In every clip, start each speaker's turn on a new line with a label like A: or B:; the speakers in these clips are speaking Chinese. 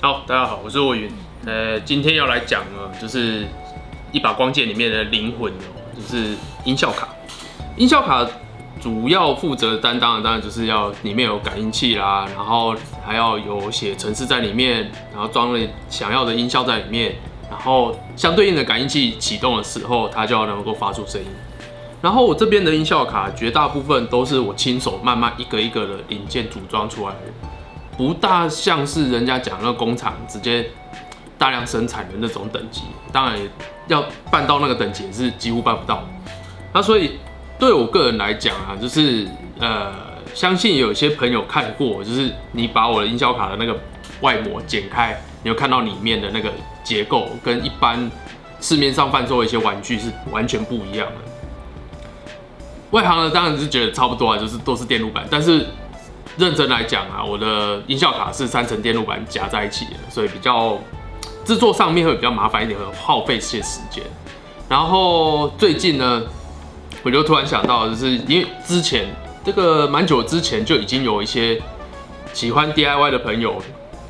A: 好，大家好，我是若云。今天要来讲呢，就是一把光剑里面的灵魂哦，就是音效卡。音效卡主要负责担当的当然就是要里面有感应器啦，然后还要有写程式在里面，然后装了想要的音效在里面，然后相对应的感应器启动的时候，它就要能够发出声音。然后我这边的音效卡绝大部分都是我亲手慢慢一个一个的零件组装出来的。不大像是人家讲那个工厂直接大量生产的那种等级，当然要办到那个等级也是几乎办不到。那所以对我个人来讲啊，就是相信有些朋友看过，就是你把我的音效卡的那个外膜剪开，你会看到里面的那个结构跟一般市面上贩售的一些玩具是完全不一样的。外行的当然是觉得差不多啊，就是都是电路板，但是认真来讲啊，我的音效卡是3层电路板夹在一起的，所以比较制作上面会比较麻烦一点，会耗费些时间。然后最近呢，我就突然想到，就是因为之前这个蛮久之前就已经有一些喜欢 DIY 的朋友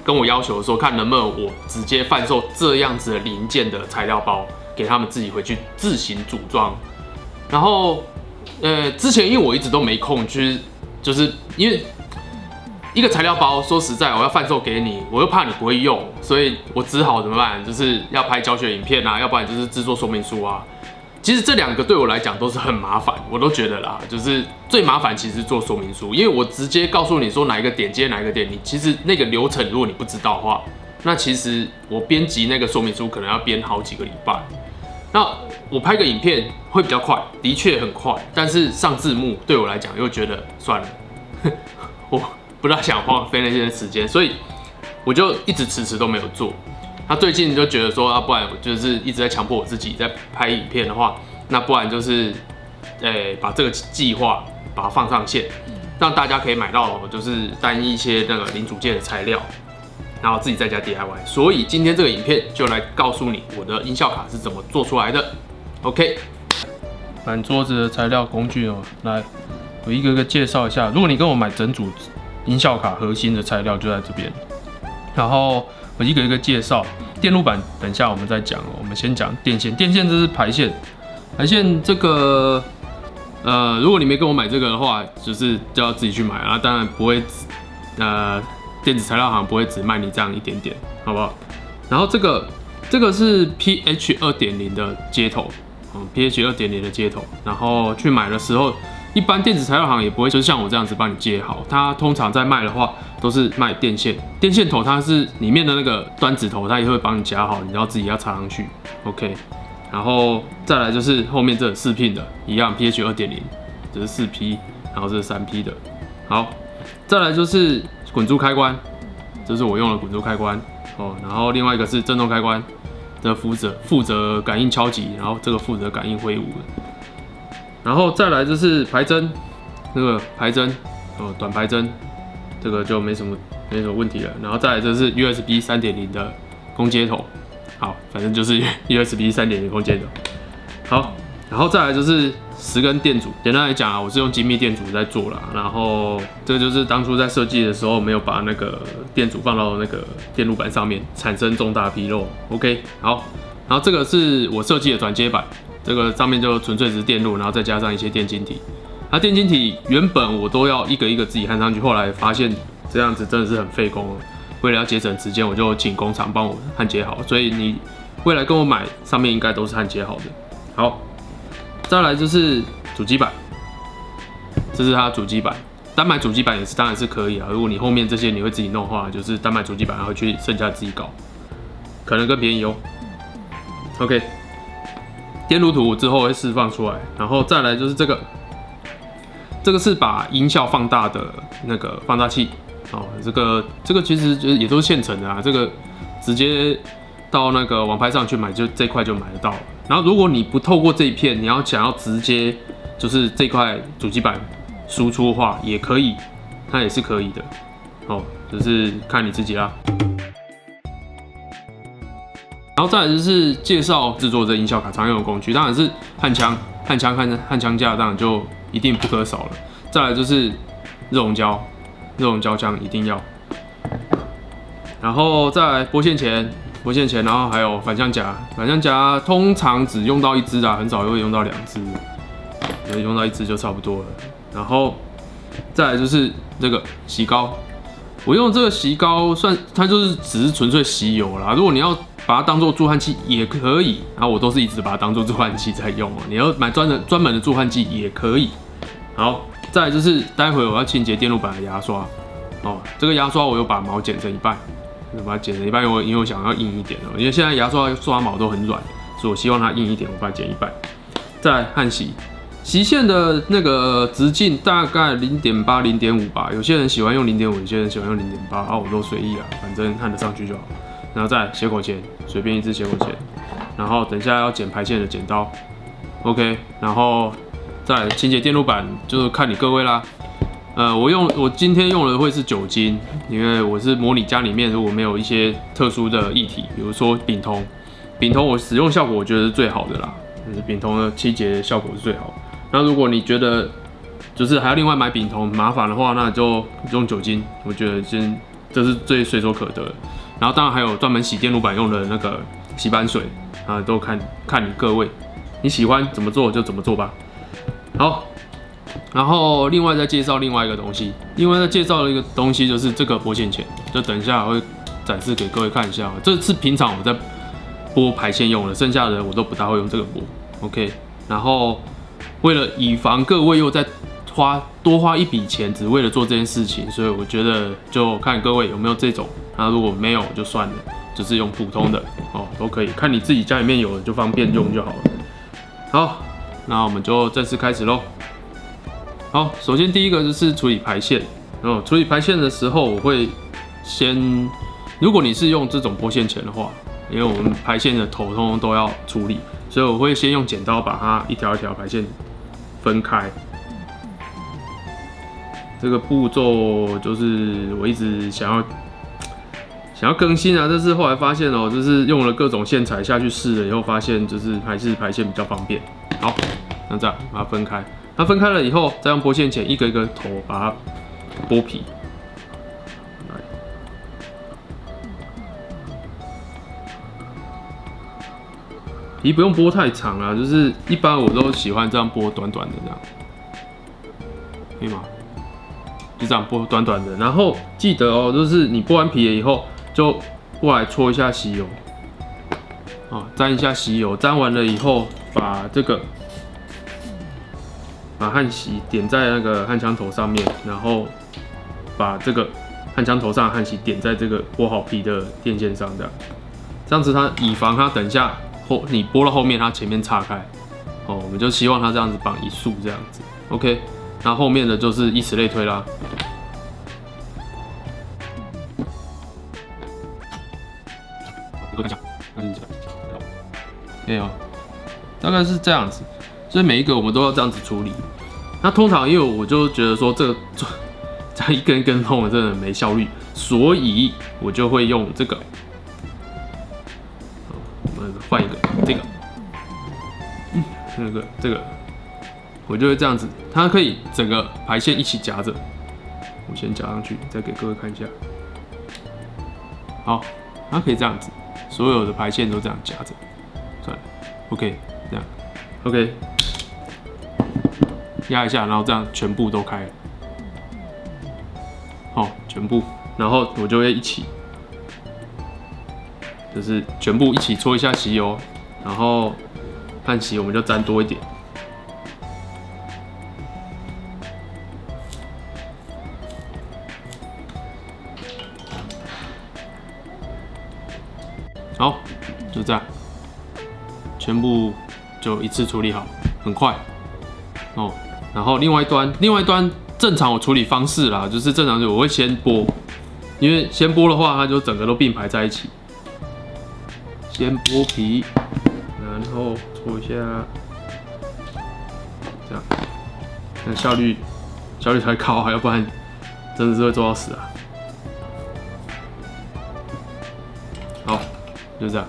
A: 跟我要求说，看能不能我直接贩售这样子的零件的材料包，给他们自己回去自行组装。然后之前因为我一直都没空，就是因为一个材料包，说实在，我要贩售给你，我又怕你不会用，所以我只好怎么办？就是要拍教学影片啊，要不然就是制作说明书啊。其实这2个对我来讲都是很麻烦，我都觉得啦，就是最麻烦其实是做说明书，因为我直接告诉你说哪一个点接哪一个点，你其实那个流程如果你不知道的话，那其实我编辑那个说明书可能要编好几个礼拜。那我拍个影片会比较快，的确很快，但是上字幕对我来讲又觉得算了，我不大想花费那些时间，所以我就一直迟迟都没有做。他最近就觉得说，不然我就是一直在强迫我自己在拍影片的话，那不然就是，把这个计划把它放上线，让大家可以买到就是单一些那个零组件的材料，然后自己在家 DIY。所以今天这个影片就来告诉你我的音效卡是怎么做出来的。OK， 满桌子的材料工具哦，来，我一个个介绍一下。如果你跟我买整组音效卡核心的材料就在这边，然后我一个一个介绍。电路板等一下我们再讲，我们先讲电线。电线这是排线，排线这个如果你没跟我买这个的话，就是就要自己去买啊。当然不会，电子材料行不会只卖你这样一点点，好不好？然后这个是 pH 2.0 的接头，pH 2.0 的接头，然后去买的时候。一般电子材料行也不会就是像我这样子帮你接好，它通常在卖的话都是卖电线，电线头它是里面的那个端子头，它也会帮你夹好，你要自己要插上去 ，OK。然后再来就是后面这4 pin 的，一样 pH 2.0，这是4 P， 然后这是3 P 的。好，再来就是滚珠开关，这是我用的滚珠开关哦，然后另外一个是震动开关，这负责感应敲击，然后这个负责感应挥舞的。然后再来就是排针，这个排针短排针，这个就没什么问题了。然后再来这是 USB 3.0 的公接头，好，反正就是 USB 3.0 公接头。好，然后再来就是10根电阻，简单来讲啊，我是用精密电阻在做啦。然后这个就是当初在设计的时候没有把那个电阻放到那个电路板上面，产生重大纰漏。OK， 好，然后这个是我设计的转接板。这个上面就纯粹只是电路，然后再加上一些电晶体。那电晶体原本我都要一个一个自己焊上去，后来发现这样子真的是很费工了。为了要节省时间，我就请工厂帮我焊接好。所以你未来跟我买，上面应该都是焊接好的。好，再来就是主机板，这是它的主机板。单买主机板也是当然是可以啊。如果你后面这些你会自己弄的话，就是单买主机板，然后去剩下自己搞，可能更便宜哦。OK。电路图之后会释放出来，然后再来就是这个是把音效放大的那个放大器哦，这个其实就是也都是现成的啊，这个直接到那个网拍上去买，就这块就买得到了。然后如果你不透过这一片，你想要直接就是这块主机板输出的话，也可以，它也是可以的哦，就是看你自己啦。然后再来就是介绍制作这音效卡常用的工具，当然是焊枪架，当然就一定不可少了。再来就是热熔胶枪一定要。然后再来拨线钳，然后还有反向夹，通常只用到1支啊，很少会用到2支，用到1支就差不多了。然后再来就是这个洗膏，我用这个洗膏它就是只是纯粹洗油啦。如果你要把它当做助焊器也可以，然后我都是一直把它当做助焊器在用哦。你要买专门的助焊剂也可以。好，再来就是待会我要清洁电路板的牙刷哦，这个牙刷我又把毛剪成一半。把它剪成一半，因为我想要硬一点哦，因为现在牙刷毛都很软，所以我希望它硬一点，我把它剪一半。再来焊洗，洗线的那个直径大概0.8、0.5吧，有些人喜欢用0.5，有些人喜欢用0.8，啊，我都随意啊，反正焊得上去就好。然后再来斜口钳，随便一支斜口钳，然后等一下要剪排线的剪刀 ，OK， 然后再来清洁电路板，就是看你各位啦。我今天用的会是酒精，因为我是模拟家里面如果没有一些特殊的液体，比如说丙酮我使用效果我觉得是最好的啦，就是丙酮的清洁效果是最好的。那如果你觉得就是还要另外买丙酮麻烦的话，那就用酒精，我觉得这是最随手可得的。然后当然还有专门洗电路板用的那个洗板水啊，都看你各位，你喜欢怎么做就怎么做吧。好。然后另外再介绍另外一个东西，就是这个拨线钳，就等一下我会展示给各位看一下。这是平常我在拨排线用的，剩下的我都不大会用这个拨 ，OK。然后为了以防各位又再多花一笔钱，只为了做这件事情，所以我觉得就看各位有没有这种，那如果没有就算了，就是用普通的哦，都可以，看你自己家里面有的就方便用就好了。好，那我们就正式开始咯。好，首先第一个就是处理排线。处理排线的时候，我会先，如果你是用这种拨线钳的话，因为我们排线的头通通都要处理，所以我会先用剪刀把它一条一条排线分开。这个步骤就是我一直想要更新啊，但是后来发现哦，就是用了各种线材下去试了以后，发现就是还是排线比较方便。好，那这样把它分开。它分开了以后，再用拨线钳一个一个头把它剥皮。皮不用剥太长啊，就是一般我都喜欢这样剥短短的这样，可以吗？就这样剥短短的，然后记得哦，就是你剥完皮了以后，就过来搓一下吸油，沾一下吸油，沾完了以后，把焊锡点在那个焊枪头上面，然后把这个焊枪头上的焊锡点在这个剥好皮的电线上，这样子它以防它等一下你剥到后面它前面岔开，我们就希望它这样子绑一束这样子 ，OK， 那后面的就是以此类推啦。可以哦，大概是这样子。所以每一个我们都要这样子处理。那通常因为我就觉得说这样一根一根弄的真的没效率，所以我就会用这个。我们换一个这个，我就会这样子，它可以整个排线一起夹着。我先夹上去，再给各位看一下。好，它可以这样子，所有的排线都这样夹着。算了 ，OK， 这样 ，OK。压一下，然后这样全部都开了，全部，然后我就会一起，就是全部一起搓一下吸油，然后焊锡我们就沾多一点，好，就这样，全部就一次处理好，很快，然后另外一端正常我处理方式啦，就是正常我会先剥，因为先剥的话，它就整个都并排在一起。先剥皮，然后搓一下，这样，那效率才高啊，要不然真的是会做到死啊。好，就这样。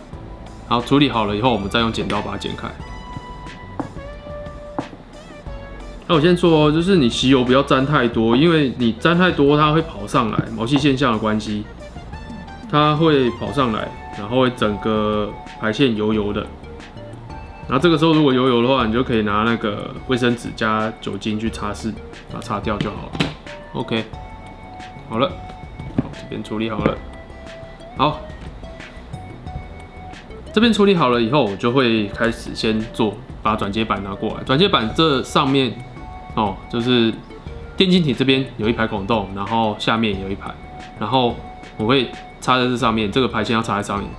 A: 好，处理好了以后，我们再用剪刀把它剪开。那我先说哦，就是你吸油不要沾太多，因为你沾太多它会跑上来，毛细现象的关系。它会跑上来，然后会整个排线油油的。然后这个时候如果油油的话，你就可以拿那个卫生纸加酒精去擦拭，把它擦掉就好了。OK， 好了，好，这边处理好了。好，这边处理好了以后，我就会开始先做，把转接板拿过来。转接板这上面哦，就是电晶体这边有一排孔洞，然后下面也有一排，然后我会插在这上面，这个排线要插在上面。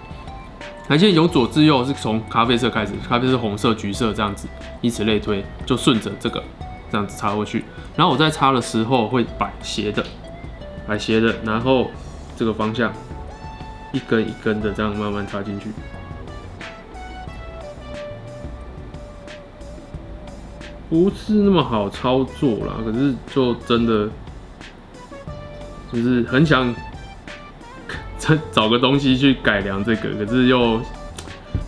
A: 排线由左至右是从咖啡色开始，咖啡色、红色、橘色这样子，以此类推，就顺着这个这样子插过去。然后我在插的时候会摆斜的，然后这个方向一根一根的这样慢慢插进去。不是那么好操作啦，可是就真的就是很想找个东西去改良这个，可是又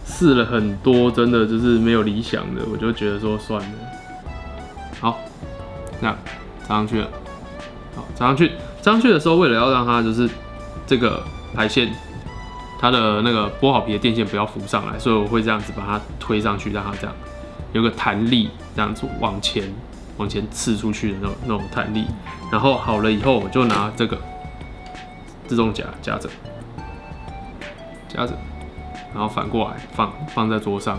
A: 试了很多，真的就是没有理想的，我就觉得说算了。好，这样插上去了。好，插上去的时候，为了要让它就是这个排线，它的那个剥好皮的电线不要浮上来，所以我会这样子把它推上去，让它这样有个弹力，这样子往前刺出去的那种弹力。然后好了以后，我就拿这个自动夹着，然后反过来放在桌上，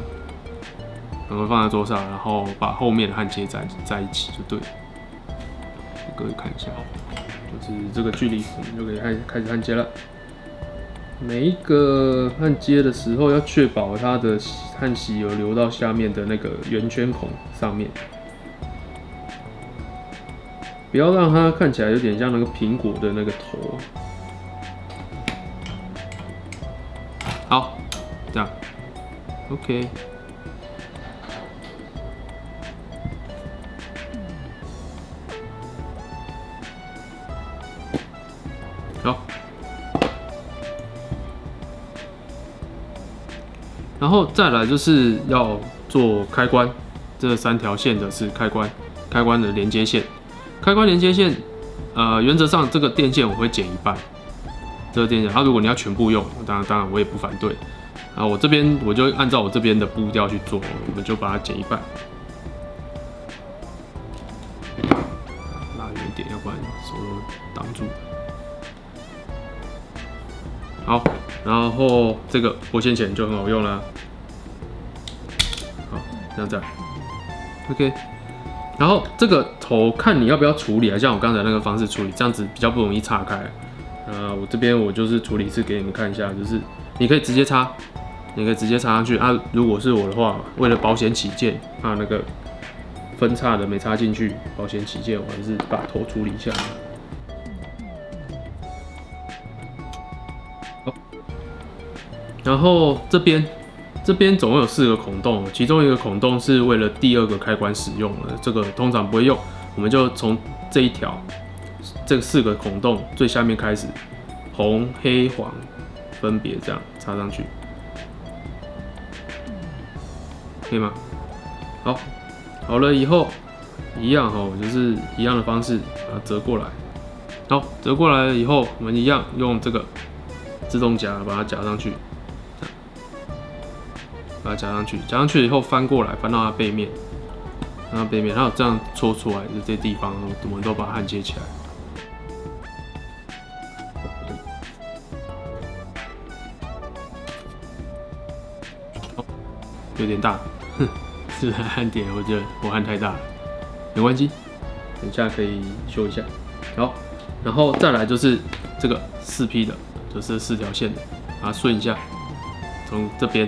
A: 然后把后面的焊接在一起就对了。各位看一下，就是这个距离，我们就可以开始焊接了。每一个焊接的时候，要确保它的焊锡有流到下面的那个圆圈孔上面，不要让它看起来有点像那个苹果的那个头。好，这样 ，OK。好，然后再来就是要做开关，这3条线的是开关的连接线。开关连接线，原则上这个电线我会剪一半，这个电线，如果你要全部用，当然我也不反对。我这边我就按照我这边的步调去做，我们就把它剪一半，拉远一点，要不然手都挡住。好，然后这个拨线钳就很好用啦。好，这样，OK。然后这个头看你要不要处理，像我刚才那个方式处理，这样子比较不容易岔开。我这边我就是处理是给你们看一下，就是你可以直接插，上去。如果是我的话，为了保险起见，怕那个分叉的没插进去，保险起见，我还是把头处理一下。好，然后这边总共有4个孔洞，其中一个孔洞是为了第2个开关使用的，这个通常不会用，我们就从这一条，这4个孔洞最下面开始，红、黑、黄分别这样插上去，可以吗？好了以后一样就是一样的方式把它折过来。好，折过来了以后，我们一样用这个自动夹把它夹上去。把它夹上去以后翻过来，翻到它背面，然后这样戳出来的这些地方，我们都把它焊接起来。有点大，是不是焊点？我觉得我焊太大了，没关系，等一下可以修一下。好，然后再来就是这个4P 的，就是4条线的，把它顺一下，从这边。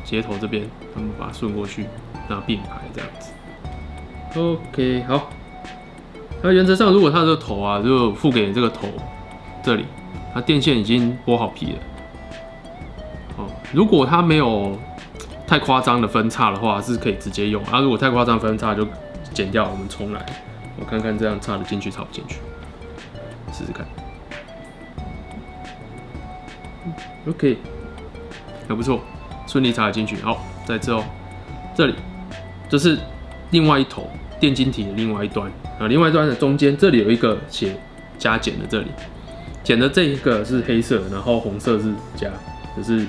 A: 接头这边，他们把它顺过去，然后并排这样子。OK， 好。那原则上，如果它这个头啊，就付给这个头这里，它电线已经剥好皮了。如果它没有太夸张的分叉的话，是可以直接用。如果太夸张分叉就剪掉，我们重来。我看看这样插得进去，插不进去，试试看。OK， 还不错。顺利插了进去，好，在这里就是另外一头电晶体的另外一端，另外一端的中间这里有一个写加减的这里，剪的这一个是黑色，然后红色是加，就是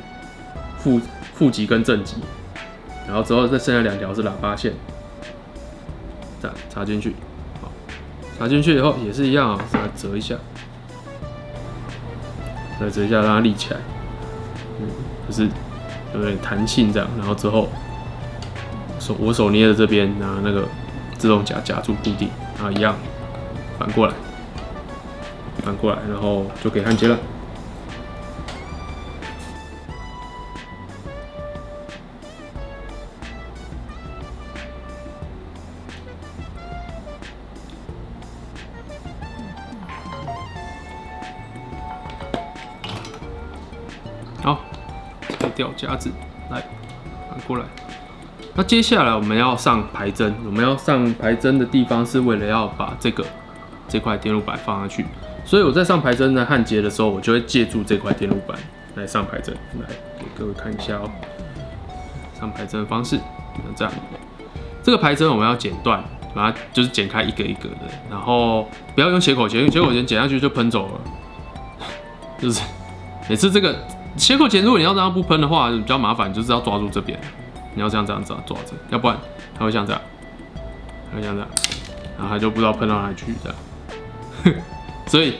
A: 负极跟正极，然后之后再剩下2条是喇叭线，这样插进去，好，插进去以后也是一样啊，再折一下，再折一下让它立起来，就是有点弹性这样，然后之后我手捏的这边拿那个自动夹夹住固定，然后一样反过来，然后就可以焊接了。好，拆掉夹子，来反过来。那接下来我们要上排针，我们要上排针的地方是为了要把这块电路板放上去，所以我在上排针的焊接的时候，我就会借助这块电路板来上排针。来给各位看一下哦，上排针的方式，这样，这个排针我们要剪断，把它就是剪开一个一个的，然后不要用斜口钳，因为斜口钳剪下去就喷走了，就是每次这个斜口钳如果你要让它不喷的话，比较麻烦，就是要抓住这边。你要这样抓着，要不然它会像这样，然后它就不知道喷到哪里去这样。所以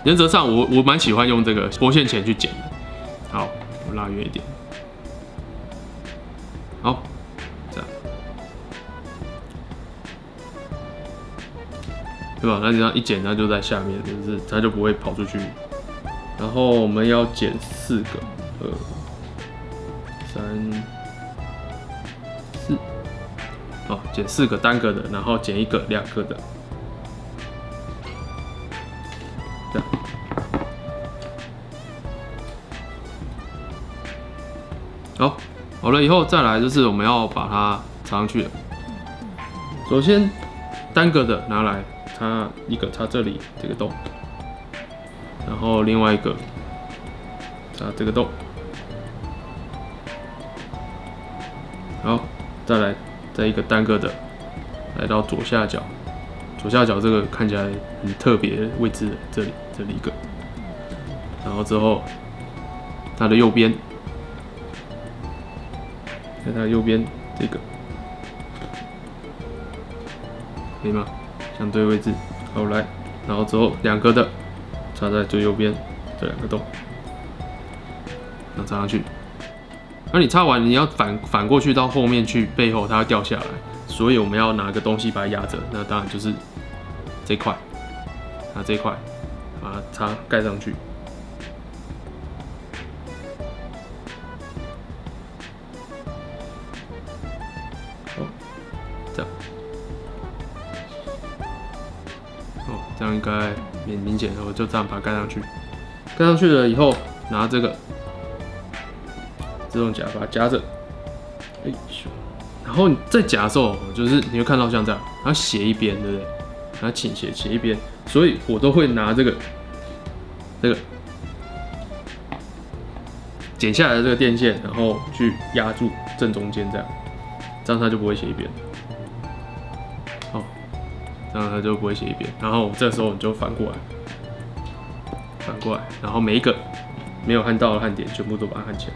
A: 原则上我蛮喜欢用这个拨线钳去剪的。好，我拉远一点。好，这样，对吧？那这样一剪，它就在下面，就是它就不会跑出去。然后我们要剪4个，2、3、4，哦，剪4个单个的，然后剪1个2个的，这样。好了以后再来就是我们要把它插上去了。首先单个的拿来插一个插这里这个洞，然后另外一个插这个洞。好，再一个单个的来到左下角，左下角这个看起来很特别的位置的这里一个，然后之后它的右边，在它右边这个，可以吗？相对位置，好来，然后之后2个的插在最右边这2个洞，然后插上去。那你插完，你要反过去到后面去，背后它会掉下来，所以我们要拿个东西把它压着。那当然就是这块，拿这块把它盖上去。哦，这样，哦，这样应该明显。我就这样把它盖上去。盖上去了以后，拿这个自动夹把它夹着，然后你在夹的时候，就是你会看到像这样，它斜一边，对不对？它倾斜一边，所以我都会拿这个剪下来的这个电线，然后去压住正中间，这样它就不会斜一边。好，这样它就不会斜一边。然后这时候你就反过来，然后每一个没有焊到的焊点，全部都把它焊起来。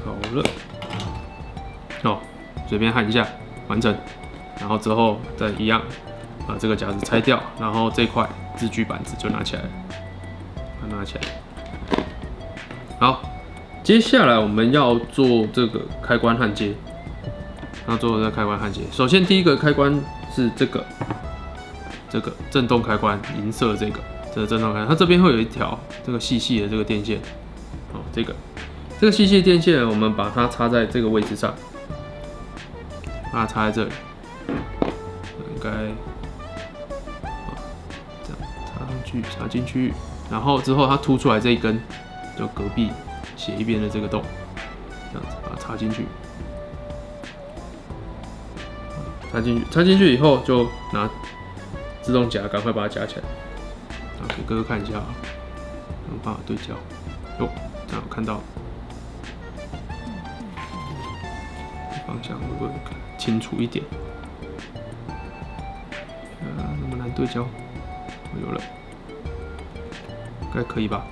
A: 好了，哦，随便焊一下，完成。然后之后再一样，把这个夹子拆掉，然后这块支具板子就拿起来了，把它拿起来。好，接下来我们要做这个开关焊接。要做这个开关焊接，首先第一个开关是这个震动开关，银色这个震动开关，它这边会有一条这个细细的这个电线，哦，这个细细的电线，我们把它插在这个位置上，把它插在这里，应该这样插进去，然后之后它凸出来这一根，就隔壁斜一边的这个洞，这样子把它插进去。插进去以后，就拿自动夹，赶快把它夹起来。然后给哥哥看一下，有没有办法对焦？哟，这样有看到。方向会不会清楚一点？那么难对焦，有了，应该可以吧？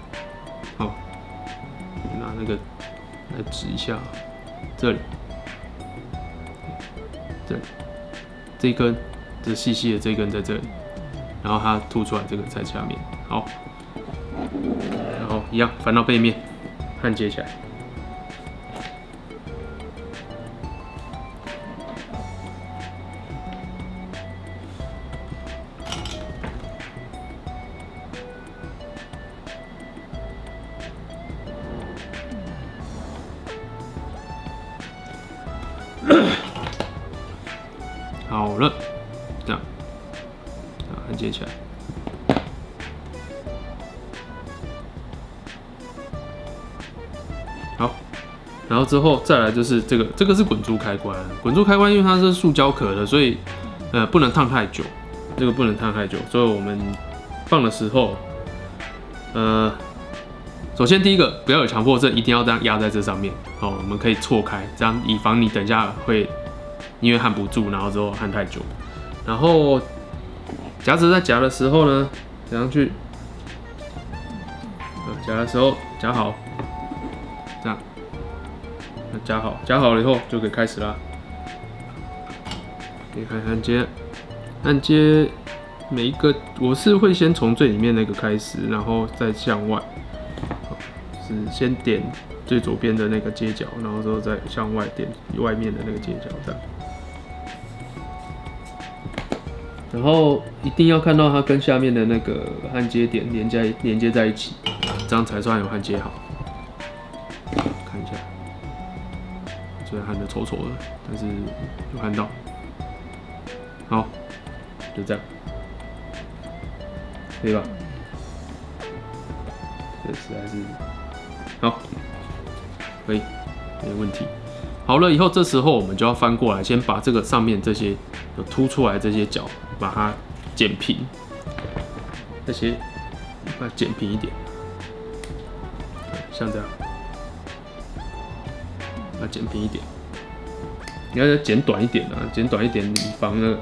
A: 好，拿那个来指一下，这里，这一根，这细细的这一根在这里，然后它凸出来这个在下面。好，然后一样翻到背面，焊接起来。好了，这样，焊接起来。好，然后之后再来就是这个是滚珠开关。滚珠开关因为它是塑胶壳的，所以不能烫太久。这个不能烫太久，所以我们放的时候，首先第一个不要有强迫症，一定要这样压在这上面。哦，我们可以错开，这样以防你等一下会因为焊不住，然后之后焊太久。然后夹子在夹的时候呢，夹上去，夹的时候夹好，这样，夹好了以后就可以开始啦。可以看焊接每一个，我是会先从最里面那个开始，然后再向外，是先点最左边的那个接角，然后之后再向外点外面的那个接角，这样。然后一定要看到它跟下面的那个焊接点连接在一起，这样才算有焊接好。看一下，虽然焊得丑丑的，但是有焊到。好，就这样，可以吧？这实在是好，可以，没问题。好了以后，这时候我们就要翻过来，先把这个上面这些有凸出来这些角，把它剪平，这些把它剪平一点，像这样，把它剪平一点。你要剪短一点啊，剪短一点，以防那个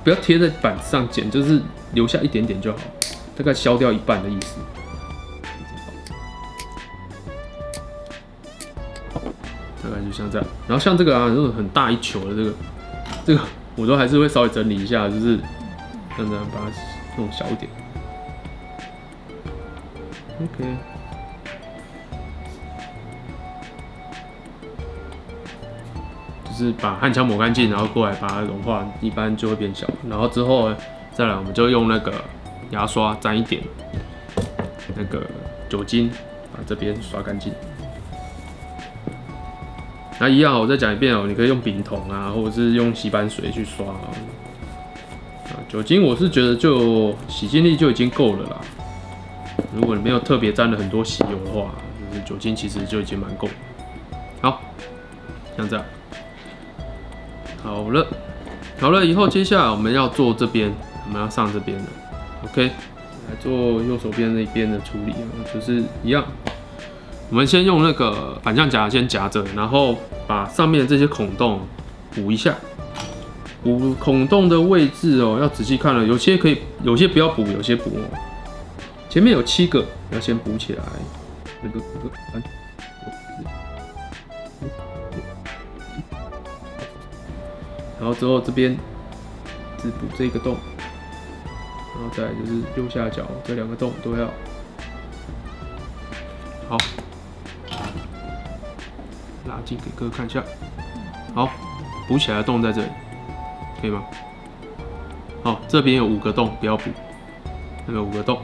A: 不要贴在板子上剪，就是留下一点点就好，大概削掉一半的意思。大概就像这样，然后像这个啊，这种很大一球的这个我都还是会稍微整理一下，就是这样把它弄小一点。OK。就是把焊枪抹干净，然后过来把它融化，一般就会变小。然后之后再来，我们就用那个牙刷沾一点那个酒精，把这边刷干净。那一样，我再讲一遍哦，你可以用丙酮啊，或者是用洗板水去刷。酒精我是觉得就洗净力就已经够了啦。如果你没有特别沾了很多洗油的话，就是酒精其实就已经蛮够了。好，像这样。好了，以后接下来我们要做这边，我们要上这边了 ，OK， 来做右手边那边的处理，就是一样，我们先用那个反向夹先夹着，然后把上面这些孔洞补一下，补孔洞的位置哦，要仔细看了，有些可以，有些不要补，有些补哦。前面有7个，要先补起来，然后之后这边只补这个洞，然后再来就是右下角这2个洞都要好，拉近给各位看一下。好，补起来的洞在这里，可以吗？好，这边有5个洞，不要补，那个5个洞。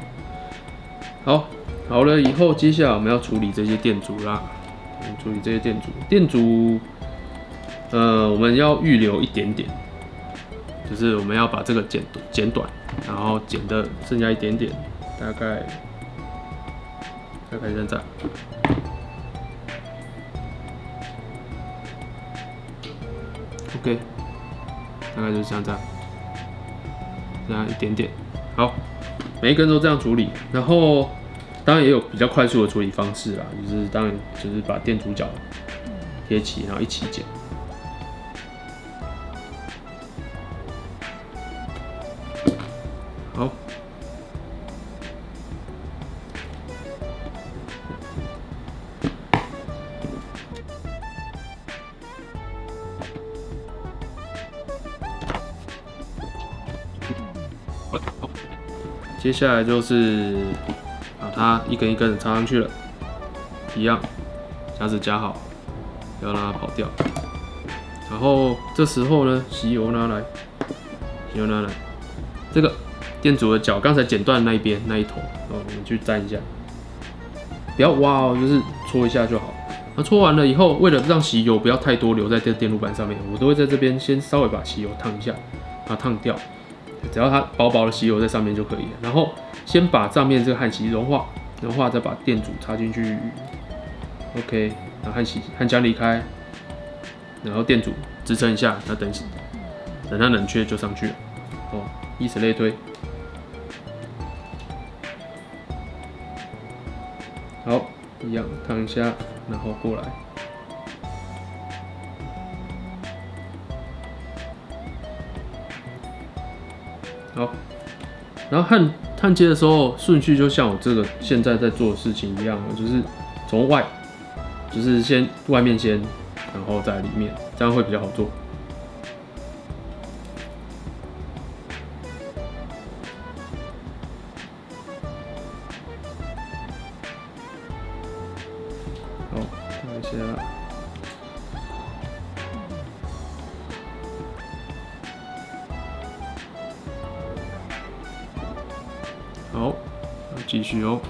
A: 好了以后，接下来我们要处理这些电阻啦，处理这些电阻。我们要预留一点点，就是我们要把这个剪短，然后剪的剩下一点点，大概现在。OK， 大概就是像这样，这样一点点。好，每一根都这样处理，然后当然也有比较快速的处理方式啦，就是当然就是把电阻角贴齐，然后一起剪。好。接下来就是把它一根一根的插上去了，一样，夹子夹好，不要让它跑掉。然后这时候呢，吸油拿来，这个电阻的角刚才剪断的那一边那一头，我们去沾一下，不要挖哦，就是搓一下就好。那搓完了以后，为了让吸油不要太多留在这电路板上面，我都会在这边先稍微把吸油烫一下，把它烫掉。只要它薄薄的吸油在上面就可以了。然后先把上面这个焊锡融化，再把电阻插进去。OK， 然后焊浆离开，然后电阻支撑一下，它等它冷却就上去了。哦，以此类推。好，一样烫一下，然后过来。好，然后焊接的时候顺序就像我这个现在在做的事情一样，就是从外，就是先外面先，然后再里面，这样会比较好做。好，看一下。好，继续哦。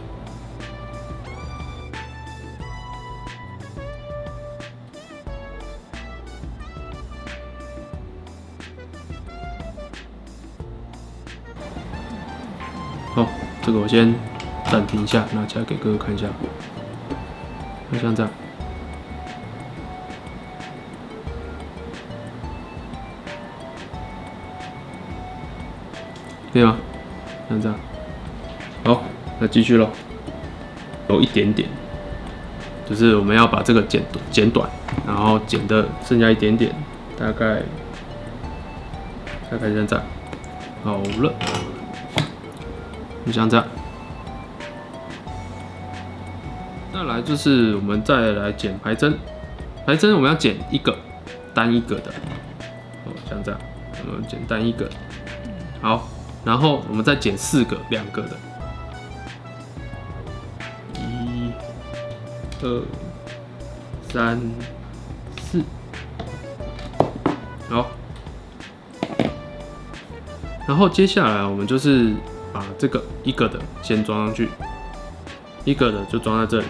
A: 好，这个我先暂停一下，拿起来给各位看一下。就像这样。可以吗？像这样。好，那继续咯。有一点点，就是我们要把这个剪短，然后剪的剩下一点点，大概像这样。好了，就像这样。再来就是我们再来剪排针，排针我们要剪一个，单一个的，哦，像这样，我们剪单一个。好，然后我们再剪4个2个的。1、2、3、4，好。然后接下来我们就是把这个一个的先装上去，一个的就装在这里，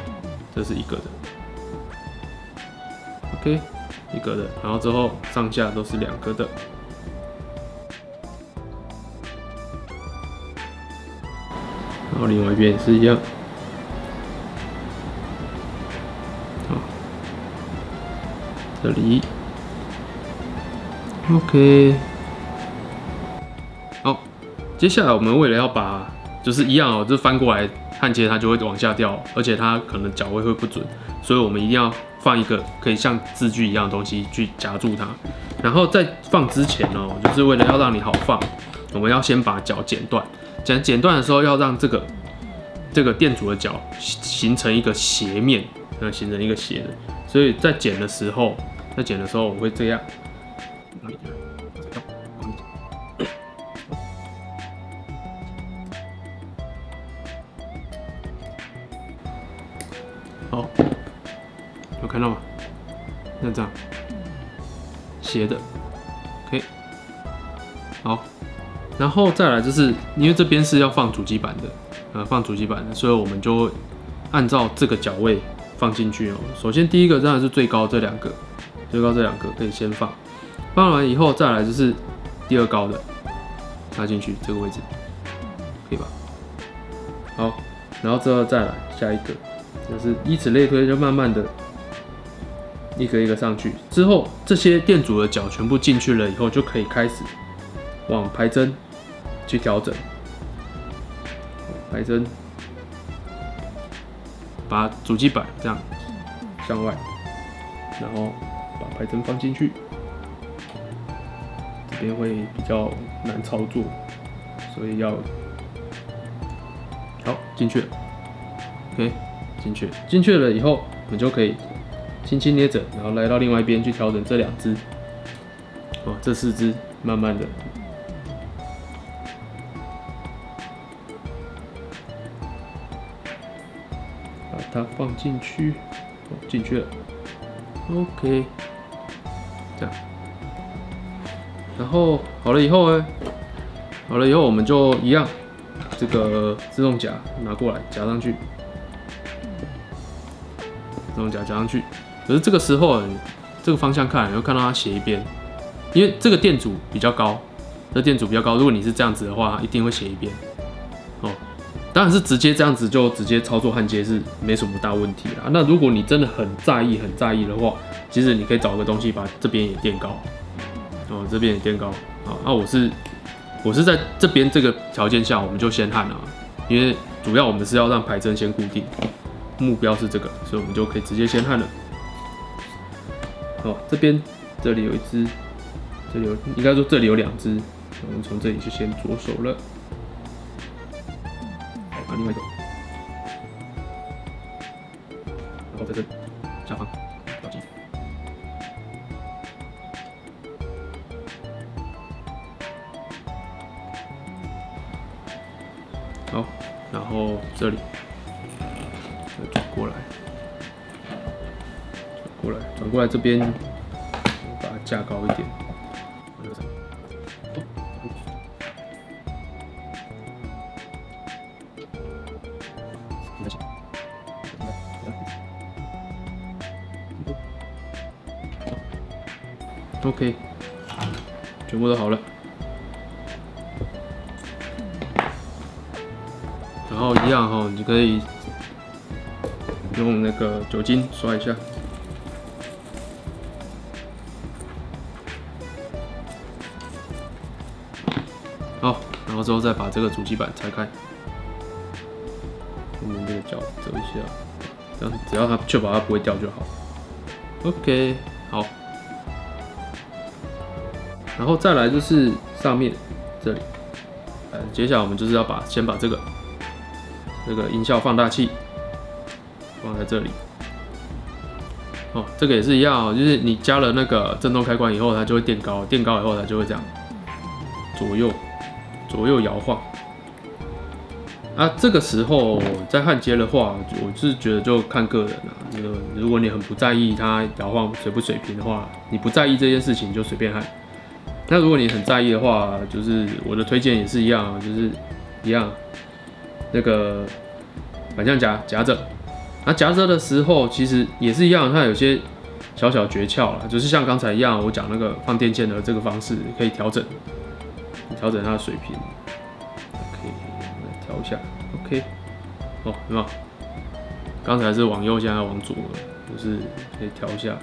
A: 这是一个的 ，OK， 一个的，然后之后上下都是2个的。然后另外一边也是一样，好，这里 ，OK， 好，接下来我们为了要把就是一样哦，就翻过来焊接它就会往下掉，而且它可能脚位会不准，所以我们一定要放一个可以像字距一样的东西去夹住它。然后在放之前哦，就是为了要让你好放，我们要先把脚剪断。剪断的时候要让这个电阻的角形成一个斜面，形成一个斜的，所以在剪的时候我会这样，好，有看到吗？像这样斜的 ，OK， 好。然后再来就是因为这边是要放主机板的，所以我们就会按照这个角位放进去哦。首先第一个当然是最高这2个，可以先放，放完以后再来就是第2高的插进去这个位置，可以吧？好，然后之后再来下一个，就是以此类推，就慢慢的一个一个上去。之后这些电阻的角全部进去了以后，就可以开始往排针去调整，排针，把主机板这样向外，然后把排针放进去，这边会比较难操作，所以要好，进去了。OK， 进去了以后，我们就可以轻轻捏着，然后来到另外一边去调整这2只。哦，这4只慢慢的。把它放进去，哦，进去了。OK， 这样。然后好了以后呢，我们就一样，这个自动夹拿过来夹上去，自动夹夹上去。可是这个时候，这个方向看，你会看到它斜一边，因为这个电阻比较高，如果你是这样子的话，它一定会斜一边。哦，当然是直接这样子就直接操作焊接是没什么大问题啦。那如果你真的很在意的话，其实你可以找个东西把这边也垫高。哦，这边也垫高。好，那我是在这边这个条件下，我们就先焊了，因为主要我们是要让排针先固定，目标是这个，所以我们就可以直接先焊了。好，这里有一只，应该说这里有2只，我们从这里就先着手了。好，另外一个，然后在这下方倒进。好，然后这里转过来，转过来这边，把它架高一点。OK， 全部都好了。然后一样哈，你可以用那个酒精刷一下。好，然后之后再把这个主机板拆开，后面这个角折一下，这样只要它确保它不会掉就好。OK， 好。然后再来就是上面这里，接下来我们就是要先把这个音效放大器放在这里。哦，这个也是一样哦，就是你加了那个震动开关以后，它就会垫高，垫高以后它就会这样左右摇晃。啊，这个时候在焊接的话，我是觉得就看个人啦。如果你很不在意它摇晃水不水平的话，你不在意这件事情就随便焊。那如果你很在意的话，就是我的推荐也是一样，就是一样，那个反向夹着，那夹着的时候其实也是一样，它有些小小诀窍啦，就是像刚才一样，我讲那个放电线的这个方式，可以调整它的水平。OK， 来调一下 ，OK， 哦，有没有？刚才是往右，现在往左了，就是可以调一下。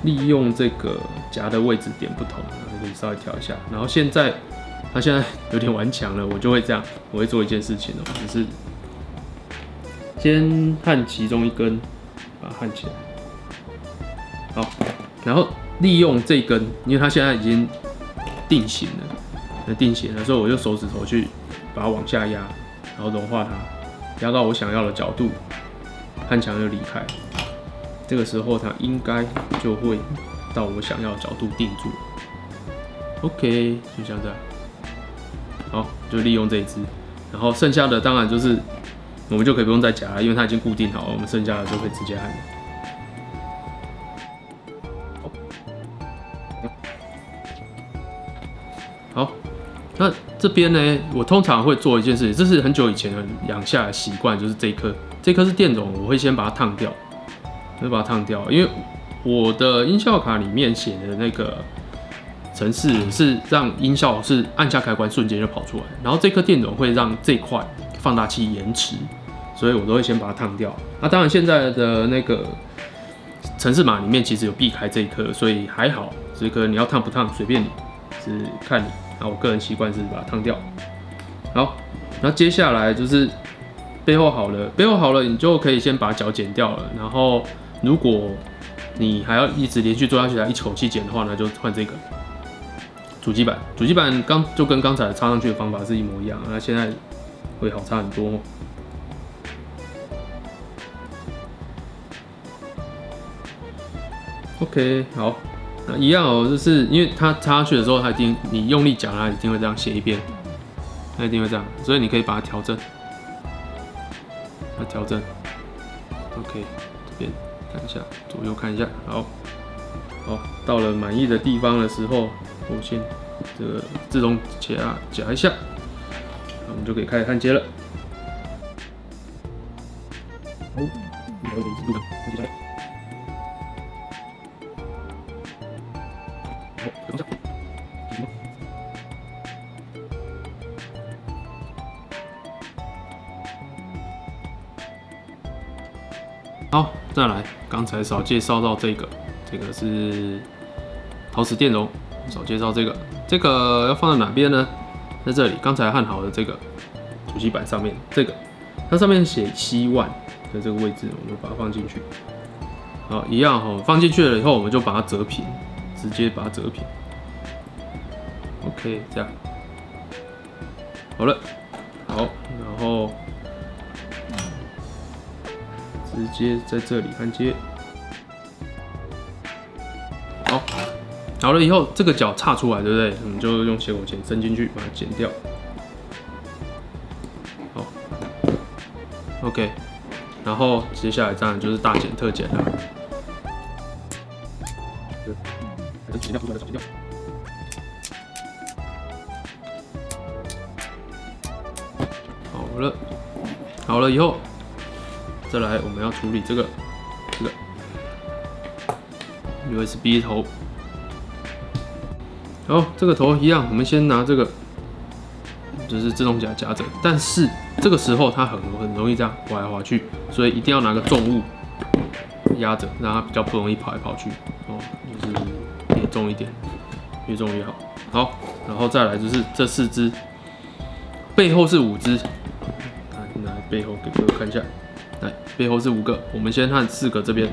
A: 利用这个夹的位置点不同，可以稍微调一下。然后它现在有点顽强了，我就会这样，我会做一件事情就是先焊其中一根，把它焊起来。好，然后利用这根，因为它现在已经定型了，所以我就手指头去把它往下压，然后柔化它，压到我想要的角度，焊墙就离开。这个时候它应该就会到我想要的角度定住。OK， 就像这样。好，就利用这一支，然后剩下的当然就是我们就可以不用再夹了，因为它已经固定好了，我们剩下的就可以直接焊。好，那这边呢，我通常会做一件事情，这是很久以前的养下的习惯，就是这一颗是电容，我会先把它烫掉。就把它烫掉，因为我的音效卡里面写的那个程式是让音效是按下开关瞬间就跑出来，然后这颗电容会让这块放大器延迟，所以我都会先把它烫掉。那当然现在的那个程式码里面其实有避开这一颗，所以还好，这颗你要烫不烫随便你，是看你。那我个人习惯是把它烫掉。好，然后接下来就是背后好了，你就可以先把脚剪掉了，然后如果你还要一直连续做下去，一口气剪的话呢，就换这个主机板，主机板就跟刚才插上去的方法是一模一样，那现在会好插很多哦。OK， 好，那一样哦，就是因为它插上去的时候，你用力夹它一定会这样斜一边，它一定会这样，所以你可以把它调整，OK， 这边看一下，左右看一下，好，到了满意的地方的时候，我先这个自动夹一下，我们就可以开始焊接了。好，有点速度的，看起来。好，再来，刚才少介绍到这个是陶瓷电容，少介绍这个要放在哪边呢？在这里，刚才焊好的这个主机板上面，它上面写希万的这个位置，我们把它放进去。好，一样哈，放进去了以后，我们就把它折平，直接把它折平。OK， 这样好了，好，然后直接在这里焊接。好了以后，这个角岔出来，对不对？我们就用斜口钳伸进去，把它剪掉。好 ，OK， 然后接下来当然就是大剪特剪了。剪掉，剪掉。好了以后，再来我们要处理这个 USB 头。好，这个头一样，我们先拿这个就是自动夹夹着，但是这个时候它很容易这样滑来滑去，所以一定要拿个重物压着，让它比较不容易跑来跑去。就是越重一点，越重越好。好，然后再来就是这4只，背后是5只。来背后给各位看一下，来背后是5个，我们先焊4个这边。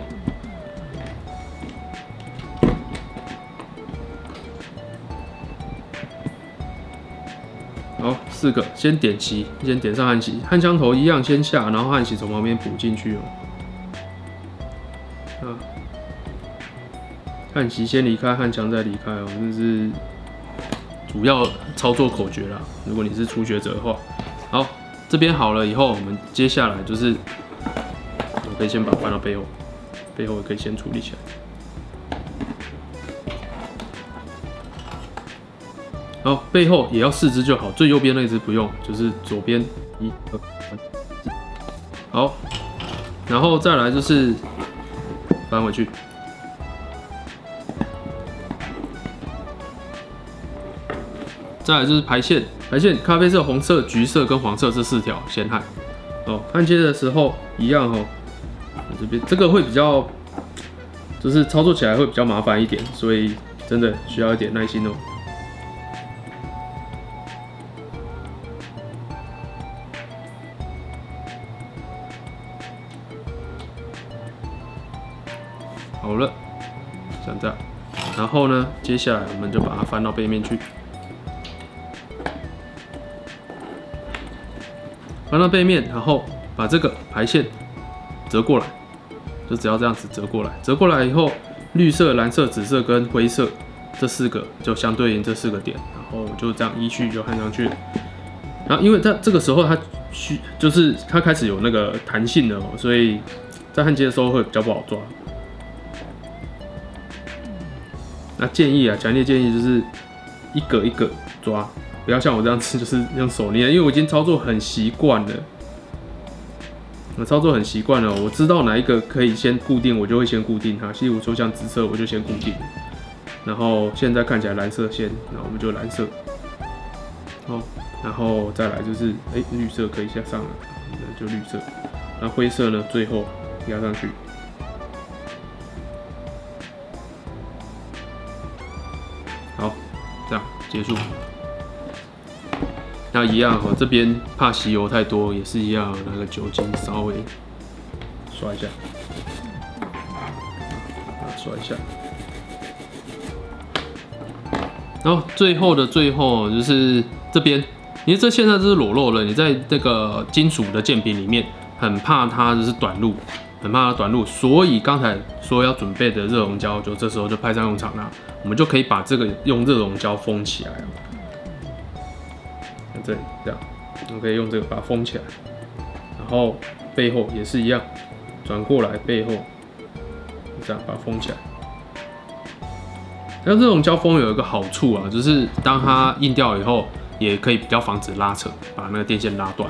A: 好，4个，先点齐，先点上焊锡，焊枪头一样先下，然后焊锡从旁边补进去哦。焊锡先离开，焊枪再离开哦，这是主要操作口诀啦。如果你是初学者的话，好，这边好了以后，我们接下来就是，我可以先把它翻到背后，背后也可以先处理起来。好，背后也要4只就好，最右边那只不用，就是左边1、2、3、4。好，然后再来就是翻回去。再来就是排线，咖啡色、红色、橘色跟黄色这4条先焊。焊接的时候一样哦，这边这个会比较，就是操作起来会比较麻烦一点，所以真的需要一点耐心哦。好了，像这样，然后呢，接下来我们就把它翻到背面去。翻到背面，然后把这个排线折过来，就只要这样子折过来。折过来以后，绿色、蓝色、紫色跟灰色这4个就相对应这4个点，然后我就这样依序就焊上去。然后因为它这个时候就是它开始有那个弹性了哦，所以在焊接的时候会比较不好抓。那强烈建议就是一个一个抓。不要像我这样子，就是用手捏，因为我已经操作很习惯了。我知道哪一个可以先固定，我就会先固定它。例如说像紫色，我就先固定。然后现在看起来蓝色先，然后我们就蓝色。然后再来就是绿色可以下上来，那就绿色。然后灰色呢，最后压上去。好，这样结束。那一样哦，这边怕吸油太多，也是一样，拿个酒精稍微刷一下，刷一下。然后最后的最后就是这边，因为这现在就是裸露了，你在这个金属的剑柄里面，很怕它就是短路，很怕它短路，所以刚才说要准备的热熔胶，就这时候就派上用场啦。我们就可以把这个用热熔胶封起来了。在这里这样，我们可以用这个把它封起来，然后背后也是一样，转过来背后，这样把它封起来。那这种胶封有一个好处啊，就是当它硬掉以后，也可以比较防止拉扯，把那个电线拉断。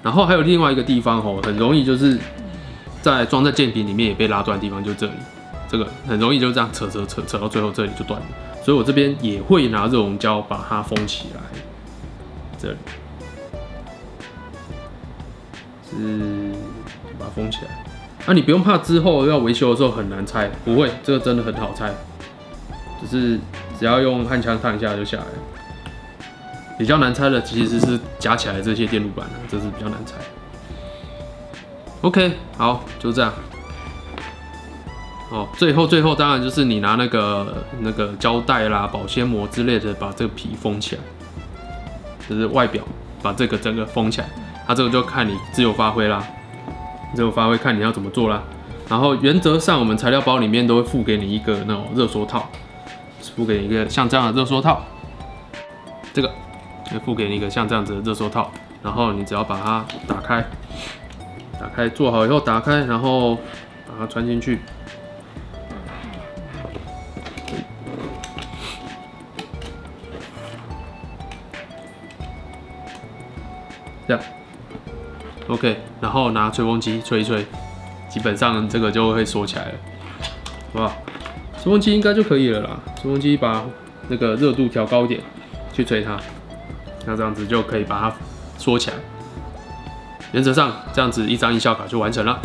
A: 然后还有另外一个地方吼，很容易就是在装在剑柄里面也被拉断的地方，就这里，这个很容易就这样扯到最后这里就断了。所以我这边也会拿热熔胶把它封起来，这里是把它封起来。你不用怕之后要维修的时候很难拆，不会，这个真的很好拆。只要用焊枪烫一下就下来了。比较难拆的其实是夹起来的这些电路板，这是比较难拆。OK， 好，就这样。最后当然就是你拿那个胶带啦、保鲜膜之类的，把这个皮封起来，就是外表把这个整个封起来。它这个就看你自由发挥啦，自由发挥看你要怎么做啦。然后原则上我们材料包里面都会附给你一个那种热缩套。附给你一个像这样的热缩套，这个会附给你一个像这样子的热缩套，然后你只要把它打开做好以后打开，然后把它穿进去，这样 ，OK， 然后拿吹风机吹一吹，基本上这个就会缩起来了，好不好？吹风机应该就可以了啦。吹风机把那个热度调高一点，去吹它，那这样子就可以把它缩起来。原则上，这样子一张音效卡就完成了。